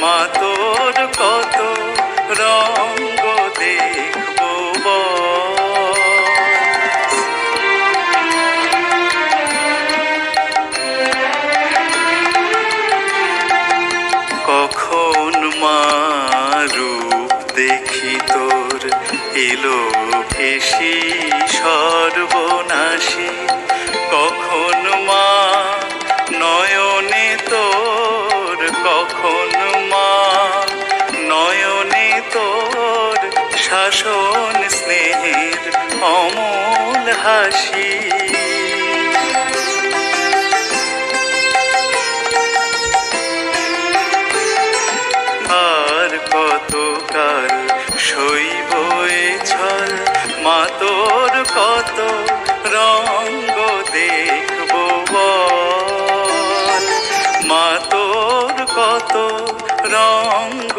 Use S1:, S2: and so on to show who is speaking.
S1: মা তোর কত রঙ্গ দেখবো বল। কখন মা রূপ দেখি তোর এলো ভেসি সর্বনাশী, কখন মা নয়নে তোর, কখন মা নয়নে তোর শাসন স্নেহের অমল হাসি। আর কতকাল সইব এ ছল, মা তোর কত রঙ্গ দেখবো বল। মা তোর কত রঙ্গ